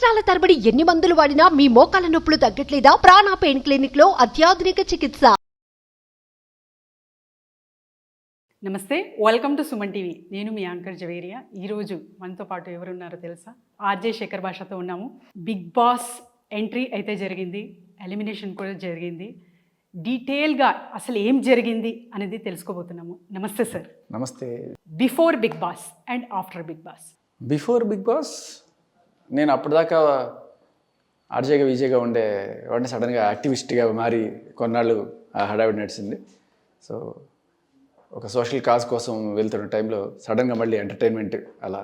సంవత్సరాల తరబడి ఎన్ని మందులు వాడినా మీ మోకాల నొప్పులు తగ్గట్లేదా? ప్రాణ పెయిన్ క్లినిక్ లో అత్యాధునిక చికిత్స. నమస్తే, వెల్కమ్ టు సుమన్ టీవీ. నేను మీ యాంకర్ జవేరియా. ఈరోజు మనతో పాటు ఎవరున్నారో తెలుసా? ఆర్జే శేఖర్ భాషతో ఉన్నాము. బిగ్ బాస్ ఎంట్రీ అయితే జరిగింది, ఎలిమినేషన్ కూడా జరిగింది. డీటెయిల్గా అసలు ఏం జరిగింది అనేది తెలుసుకోబోతున్నాము. నమస్తే సార్. నమస్తే. Before Bigg Boss and after Bigg Boss. Before Bigg Boss నేను అప్పటిదాకా ఆర్జేగా విజయ్గా వాడిని సడన్గా యాక్టివిస్ట్గా మారి కొన్నాళ్ళు ఆ హడావిడి నడిచింది. సో ఒక సోషల్ కాజ్ కోసం వెళ్తున్న టైంలో సడన్గా మళ్ళీ ఎంటర్టైన్మెంట్ అలా,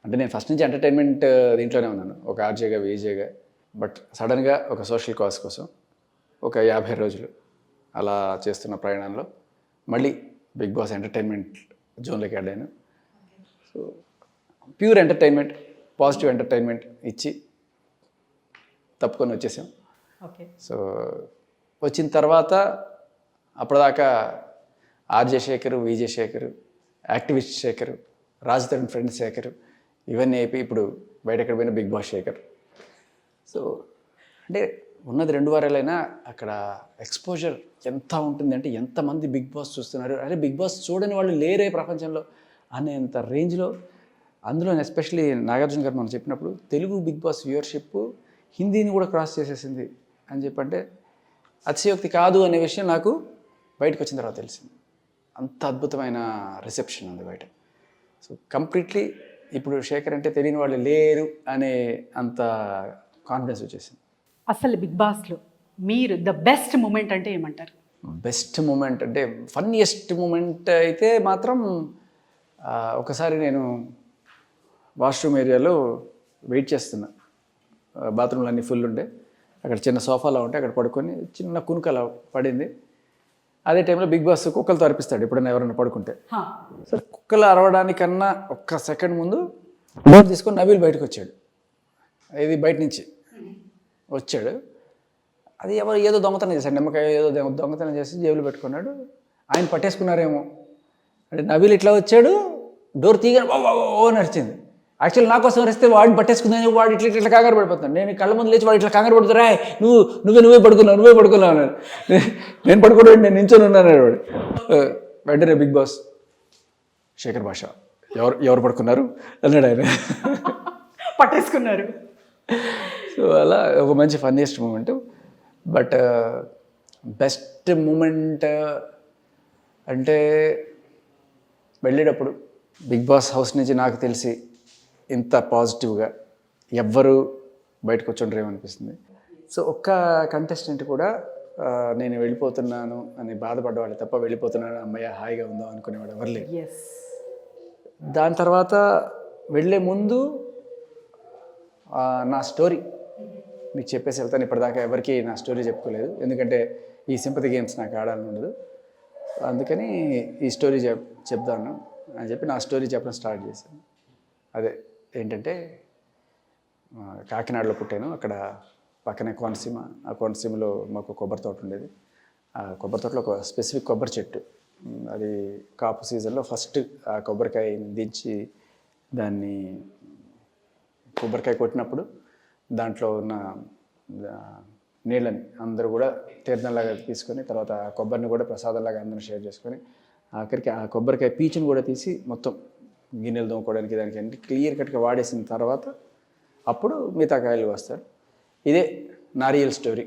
అంటే నేను ఫస్ట్ నుంచి ఎంటర్టైన్మెంట్ దీంట్లోనే ఉన్నాను, ఒక ఆర్జేగా విజయ్గా. బట్ సడన్గా ఒక సోషల్ కాజ్ కోసం ఒక 50 రోజులు అలా చేస్తున్న ప్రయాణంలో మళ్ళీ బిగ్ బాస్ ఎంటర్టైన్మెంట్ జోన్లోకి వెళ్ళాను. So pure entertainment, positive entertainment ఇచ్చి తప్పుకొని వచ్చేసాం. ఓకే. సో వచ్చిన తర్వాత అప్పటిదాకా RJ Shekhar, Vijay Shekhar, activist Shekhar, Raj Tarun friend Shekhar, ఇవన్నీ అయిపోయి ఇప్పుడు బయట ఎక్కడ పోయినా బిగ్ బాస్ శేఖర్. సో అంటే ఉన్నది 2 వారాలైనా అక్కడ ఎక్స్పోజర్ ఎంత ఉంటుందంటే, ఎంతమంది బిగ్ బాస్ చూస్తున్నారు, అరే బిగ్ బాస్ చూడని వాళ్ళు లేరే ప్రపంచంలో అనేంత రేంజ్లో. అందులో ఎస్పెషలీ నాగార్జున గారు మనం చెప్పినప్పుడు తెలుగు బిగ్ బాస్ వ్యూవర్షిప్ హిందీని కూడా క్రాస్ చేసేసింది అని చెప్పంటే అతిశయోక్తి కాదు అనే విషయం నాకు బయటకు వచ్చిన తర్వాత తెలిసింది. అంత అద్భుతమైన రిసెప్షన్ ఉంది బయట. సో కంప్లీట్లీ ఇప్పుడు శేఖర్ అంటే తెలియని వాళ్ళు లేరు అనే అంత కాన్ఫిడెన్స్ వచ్చేసింది. అసలు బిగ్ బాస్లో మీరు ద బెస్ట్ మూమెంట్ అంటే ఏమంటారు? బెస్ట్ మూమెంట్ అంటే ఫన్నీయెస్ట్ మూమెంట్ అయితే మాత్రం ఒకసారి నేను వాష్రూమ్ ఏరియాలో వెయిట్ చేస్తున్నా, బాత్రూమ్లు అన్నీ ఫుల్ ఉండే, అక్కడ చిన్న సోఫాలో ఉంటే అక్కడ పడుకొని చిన్న కునుకు అలా పడింది. అదే టైంలో బిగ్ బాస్ కుక్కలతో అరిపిస్తాడు ఎప్పుడైనా ఎవరైనా పడుకుంటే. సరే కుక్కలు అరవడానికన్నా ఒక్క సెకండ్ ముందు డోర్ తీసుకొని నవీల్ బయటకు వచ్చాడు. ఇది బయట నుంచి వచ్చాడు. అది ఎవరు ఏదో దొంగతనం చేశాడు, నిమ్మకాయ ఏదో దొంగతనం చేసి జేబులో పెట్టుకున్నాడు. ఆయన పట్టేసుకున్నారేమో అంటే నవీల్ ఇట్లా వచ్చాడు, డోర్ తీయగానే ఓ నడిచింది. యాక్చువల్లీ నా కోసం వస్తే వాడిని పట్టేసుకుందని వాడు ఇట్లా కంగారు పడిపోతాను. నేను కళ్ళ ముందు లేచి వాడు ఇట్లా కంగారు పడుతురా, నువ్వే పడుకున్నావు అన్నాడు. నేను పడుకోవడం, నేను నించొని ఉన్నాను వాడు. వెంటనే బిగ్ బాస్ శేఖర్ భాష ఎవరు పడుకున్నారు అన్నాడు ఆయన. పట్టేసుకున్నారు. సో అలా ఒక మంచి funniest moment. But best moment అంటే వెళ్ళేటప్పుడు బిగ్ బాస్ హౌస్ నుంచి నాకు తెలిసి ఇంత పాజిటివ్గా ఎవ్వరూ బయటకు వచ్చుండ్రేమనిపిస్తుంది. సో ఒక్క కంటెస్టెంట్ కూడా నేను వెళ్ళిపోతున్నాను అని బాధపడ్డవాళ్ళు తప్ప, వెళ్ళిపోతున్నాను అమ్మయ్య హాయిగా ఉందాం అనుకునేవాడు ఎవరు లేరు. దాని తర్వాత వెళ్ళే ముందు నా స్టోరీ మీకు చెప్పేసి వెళ్తాను. ఇప్పటిదాకా ఎవరికి నా స్టోరీ చెప్పుకోలేదు, ఎందుకంటే ఈ సింపతి గేమ్స్ నాకు ఆడాలని ఉండదు. అందుకని ఈ స్టోరీ చెప్తాను అని చెప్పి నా స్టోరీ చెప్పడం స్టార్ట్ చేశాను. అదే ఏంటంటే కాకినాడలో పుట్టాను, అక్కడ పక్కనే కోనసీమ. ఆ కోనసీమలో మాకు కొబ్బరి తోట ఉండేది. ఆ కొబ్బరి తోటలో ఒక స్పెసిఫిక్ కొబ్బరి చెట్టు, అది కాపు సీజన్లో ఫస్ట్ ఆ కొబ్బరికాయని దించి దాన్ని కొబ్బరికాయ కొట్టినప్పుడు దాంట్లో ఉన్న నీళ్ళని అందరూ కూడా తీర్థంలాగా తీసుకొని, తర్వాత ఆ కొబ్బరిని కూడా ప్రసాదంలాగా అందరూ షేర్ చేసుకొని, ఆఖరికి ఆ కొబ్బరికాయ పీచుని కూడా తీసి మొత్తం గిన్నెలు దోముకోవడానికి దానికి అన్ని క్లియర్ కట్గా వాడేసిన తర్వాత అప్పుడు మిగతా కాయలు వస్తారు. ఇదే నా రియల్ స్టోరీ,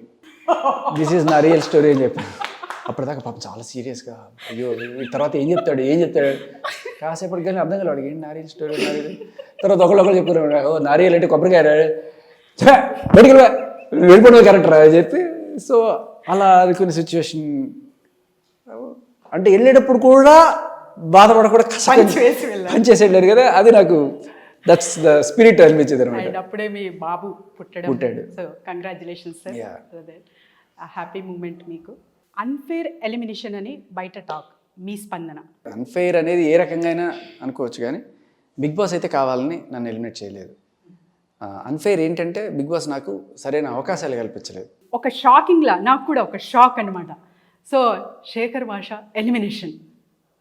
దిస్ ఈజ్ నా రియల్ స్టోరీ అని చెప్పాను. అప్పటిదాకా పాపం చాలా సీరియస్గా, అయ్యో తర్వాత ఏం చెప్తాడు కాసేపటికి కానీ అర్థం కాదు వాడికి, ఏంటి నా రియల్ స్టోరీ. తర్వాత ఒకళ్ళు చెప్తున్నారు, ఓ నా రియల్ అంటే కొబ్బరికాయ బయటికి వెళ్ళిపోవడం కరెక్ట్ రా అని చెప్పి. సో అలా అనుకునే సిచ్యువేషన్, అంటే వెళ్ళేటప్పుడు కూడా బాధపడకుండా పనిచేసి వెళ్ళారు కదా, అది నాకు దట్స్ ద స్పిరిట్ అనిపించింది అనమాట. అప్పుడే మీ బాబు పుట్టాడు. So congratulations sir, happy moment మీకు. అన్ఫేర్ ఎలిమినేషన్ అని బయట టాక్, మీ స్పందన? అన్ఫెయిర్ అనేది ఏ రకంగా అయినా అనుకోవచ్చు, కానీ బిగ్ బాస్ అయితే కావాలని నన్ను ఎలిమినేట్ చేయలేదు. అన్ఫెయిర్ ఏంటంటే బిగ్ బాస్ నాకు సరైన అవకాశాలు కల్పించలేదు. ఒక షాకింగ్లా నాకు కూడా ఒక షాక్ అనమాట. సో శేఖర్ భాష ఎలిమినేషన్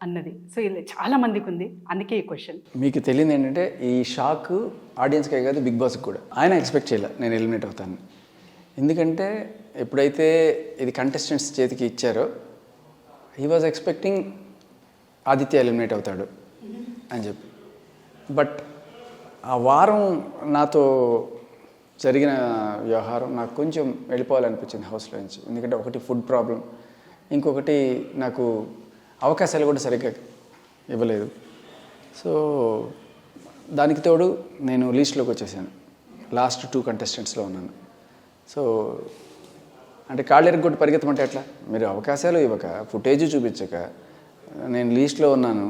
అన్నది. సో ఇది చాలా మందికి ఉంది, అందుకే ఈ క్వశ్చన్. మీకు తెలియదు ఏంటంటే ఈ షాక్ ఆడియన్స్కే కాదు బిగ్ బాస్కి కూడా. ఆయన ఎక్స్పెక్ట్ చేయలే నేను ఎలిమినేట్ అవుతాను. ఎందుకంటే ఎప్పుడైతే ఇది కంటెస్టెంట్స్ చేతికి ఇచ్చారో he was expecting Aditya eliminate అవుతాడు అని చెప్పి. బట్ ఆ వారం నాతో జరిగిన వ్యవహారం నాకు కొంచెం వెళ్ళిపోవాలనిపించింది హౌస్లో నుంచి. ఎందుకంటే ఒకటి ఫుడ్ ప్రాబ్లం, ఇంకొకటి నాకు అవకాశాలు కూడా సరిగ్గా ఇవ్వలేదు. సో దానికి తోడు నేను లీస్ట్లోకి వచ్చేసాను. లాస్ట్ 2 కంటెస్టెంట్స్లో ఉన్నాను. సో అంటే కాళ్ళెరగొట్టి పరిగెత్తమంటే ఎట్లా? మీరు అవకాశాలు ఇవ్వక, ఫుటేజ్ చూపించక నేను లీస్ట్లో ఉన్నాను.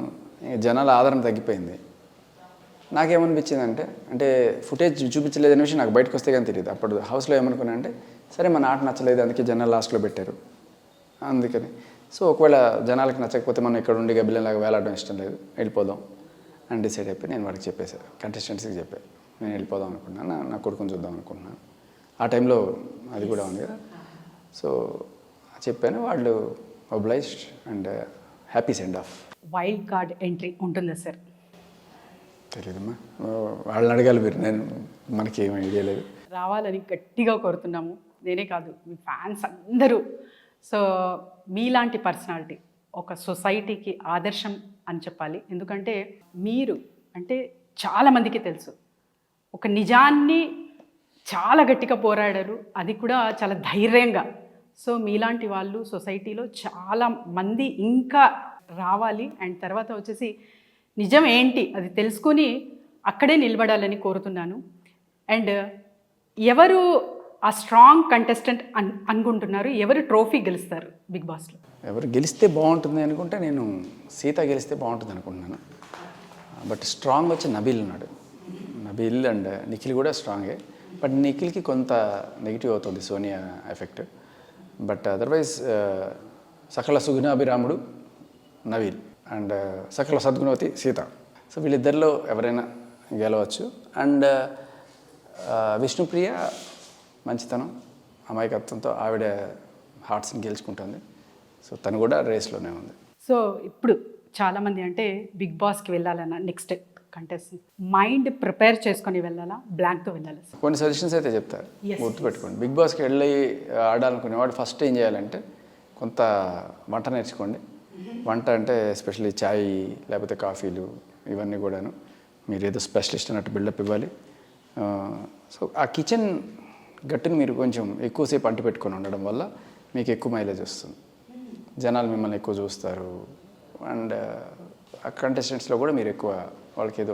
జనాల ఆదరణ తగ్గిపోయింది. నాకేమనిపించింది అంటే ఫుటేజ్ చూపించలేదనే విషయం నాకు బయటకు వస్తే కానీ తెలియదు. అప్పుడు హౌస్లో ఏమనుకున్నా అంటే సరే మన ఆట నచ్చలేదు, అందుకే జనాలు లాస్ట్లో పెట్టారు అందుకని. సో ఒకవేళ జనాలకు నచ్చకపోతే మనం ఇక్కడ ఉండి గబ్బిలంలాగా వేలాడడం ఇష్టం లేదు, వెళ్ళిపోదాం అని డిసైడ్ అయిపోయి నేను వాడికి చెప్పేశాను, కంటెస్టెంట్స్కి చెప్పాను నేను వెళ్ళిపోదాం అనుకున్నాను, నా కొడుకుని చూద్దాం అనుకుంటున్నాను. ఆ టైంలో అది కూడా ఉంది కదా. సో చెప్పాను, వాళ్ళు obliged and happy send off. Wild card entry ఉంటుందా సార్? తెలియదమ్మా, వాళ్ళని అడగాలి మీరు, మనకి ఏం ఐడియా లేదు. రావాలని గట్టిగా కోరుతున్నాము, నేనే కాదు మీ ఫ్యాన్స్ అందరూ. సో మీలాంటి పర్సనాలిటీ ఒక సొసైటీకి ఆదర్శం అని చెప్పాలి. ఎందుకంటే మీరు అంటే చాలామందికి తెలుసు, ఒక నిజాన్ని చాలా గట్టిగా పోరాడారు, అది కూడా చాలా ధైర్యంగా. సో మీలాంటి వాళ్ళు సొసైటీలో చాలా మంది ఇంకా రావాలి. అండ్ తర్వాత వచ్చేసి నిజం ఏంటి అది తెలుసుకొని అక్కడే నిలబడాలని కోరుతున్నాను. అండ్ ఎవరు ఆ స్ట్రాంగ్ కంటెస్టెంట్ అనుకుంటున్నారు, ఎవరు ట్రోఫీ గెలుస్తారు బిగ్ బాస్లో? ఎవరు గెలిస్తే బాగుంటుంది అనుకుంటే నేను సీత గెలిస్తే బాగుంటుంది అనుకుంటున్నాను. బట్ స్ట్రాంగ్ వచ్చి నబీల్ ఉన్నాడు. నబీల్ అండ్ నిఖిల్ కూడా స్ట్రాంగే. బట్ నిఖిల్కి కొంత నెగిటివ్ అవుతుంది సోనియా ఎఫెక్ట్. బట్ అదర్వైజ్ సకల సుగుణాభిరాముడు నవీల్ అండ్ సకల సద్గుణవతి సీత. సో వీళ్ళిద్దరిలో ఎవరైనా గెలవచ్చు. అండ్ విష్ణుప్రియ మంచితనం, అమాయకత్వంతో ఆవిడ హార్ట్స్ని గెలుచుకుంటుంది. సో తను కూడా రేస్లోనే ఉంది. సో ఇప్పుడు చాలామంది అంటే బిగ్ బాస్కి వెళ్ళాలన్నా నెక్స్ట్ కంటెస్టెంట్ మైండ్ ప్రిపేర్ చేసుకొని వెళ్ళాలా, బ్లాంక్తో వెళ్ళాలా? కొన్ని సజెషన్స్ అయితే చెప్తారు, గుర్తుపెట్టుకోండి. బిగ్ బాస్కి వెళ్ళి ఆడాలనుకునేవాడు ఫస్ట్ ఏం చేయాలంటే కొంత వంట నేర్చుకోండి. వంట అంటే ఎస్పెషల్లీ చాయ్ లేకపోతే కాఫీలు ఇవన్నీ కూడాను మీరు ఏదో స్పెషలిస్ట్ అన్నట్టు బిల్డప్ ఇవ్వాలి. సో ఆ కిచెన్ గట్టుని మీరు కొంచెం ఎక్కువసేపు అంటు పెట్టుకొని ఉండడం వల్ల మీకు ఎక్కువ మైలేజ్ వస్తుంది, జనాలు మిమ్మల్ని ఎక్కువ చూస్తారు. అండ్ ఆ కంటెస్టెంట్స్లో కూడా మీరు ఎక్కువ వాళ్ళకి ఏదో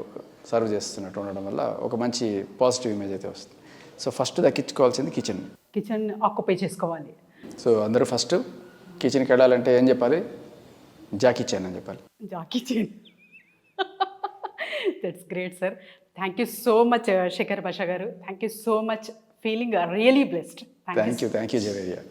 సర్వ్ చేస్తున్నట్టు ఉండడం వల్ల ఒక మంచి పాజిటివ్ ఇమేజ్ అయితే వస్తుంది. సో ఫస్ట్ దక్కించుకోవాల్సింది కిచెన్ ఆక్యుపై చేసుకోవాలి. సో అందరూ ఫస్ట్ కిచెన్కి వెళ్ళాలంటే ఏం చెప్పాలి? జాకీ చాన్ అని చెప్పాలి. Jackie Chan. That's great sir. Thank you so much Shekhar Basha గారు. Thank you so much. Feeling really blessed. Thank you Javeria.